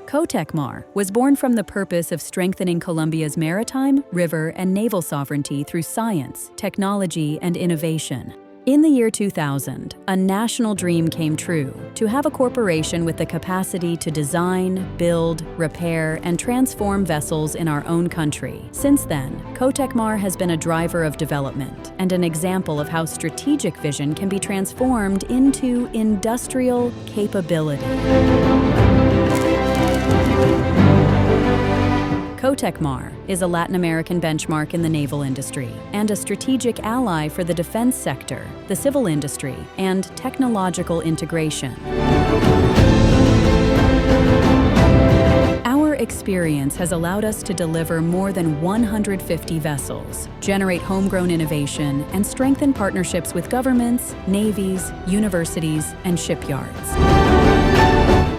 Cotecmar was born from the purpose of strengthening Colombia's maritime, river, and naval sovereignty through science, technology, and innovation. In the year 2000, a national dream came true: to have a corporation with the capacity to design, build, repair, and transform vessels in our own country. Since then, Cotecmar has been a driver of development and an example of how strategic vision can be transformed into industrial capability. Cotecmar is a Latin American benchmark in the naval industry and a strategic ally for the defense sector, the civil industry, and technological integration. Our experience has allowed us to deliver more than 150 vessels, generate homegrown innovation, and strengthen partnerships with governments, navies, universities, and shipyards.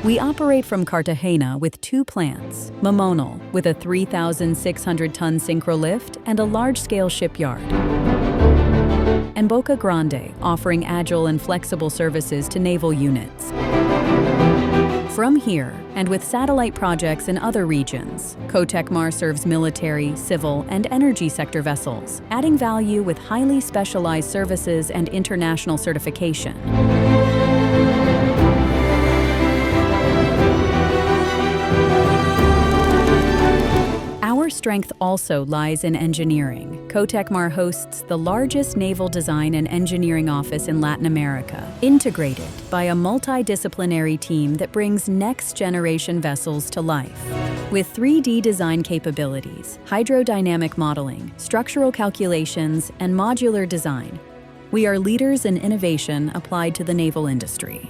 We operate from Cartagena with 2 plants: Mamonal, with a 3,600-ton synchro lift and a large-scale shipyard, and Boca Grande, offering agile and flexible services to naval units. From here, and with satellite projects in other regions, Cotecmar serves military, civil, and energy sector vessels, adding value with highly specialized services and international certification. Our strength also lies in engineering. Cotecmar hosts the largest naval design and engineering office in Latin America, integrated by a multidisciplinary team that brings next-generation vessels to life. With 3D design capabilities, hydrodynamic modeling, structural calculations, and modular design, we are leaders in innovation applied to the naval industry.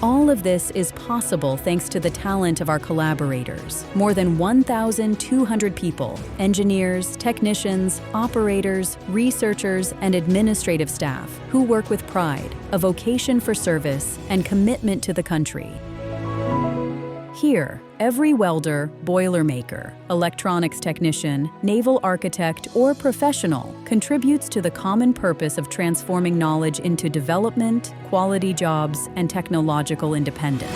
All of this is possible thanks to the talent of our collaborators. More than 1,200 people, engineers, technicians, operators, researchers, and administrative staff who work with pride, a vocation for service, and commitment to the country. Here, every welder, boilermaker, electronics technician, naval architect, or professional contributes to the common purpose of transforming knowledge into development, quality jobs, and technological independence.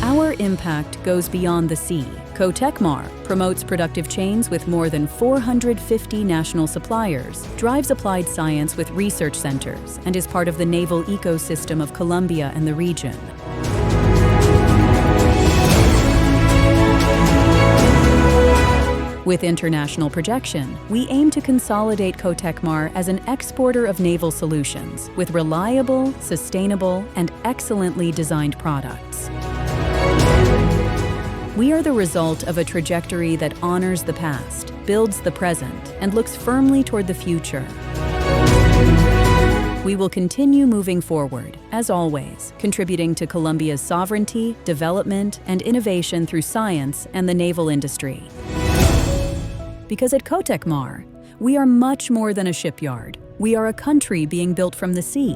Our impact goes beyond the sea. Cotecmar promotes productive chains with more than 450 national suppliers, drives applied science with research centers, and is part of the naval ecosystem of Colombia and the region. With international projection, we aim to consolidate Cotecmar as an exporter of naval solutions with reliable, sustainable, and excellently designed products. We are the result of a trajectory that honors the past, builds the present, and looks firmly toward the future. We will continue moving forward, as always, contributing to Colombia's sovereignty, development, and innovation through science and the naval industry. Because at Cotecmar, we are much more than a shipyard. We are a country being built from the sea.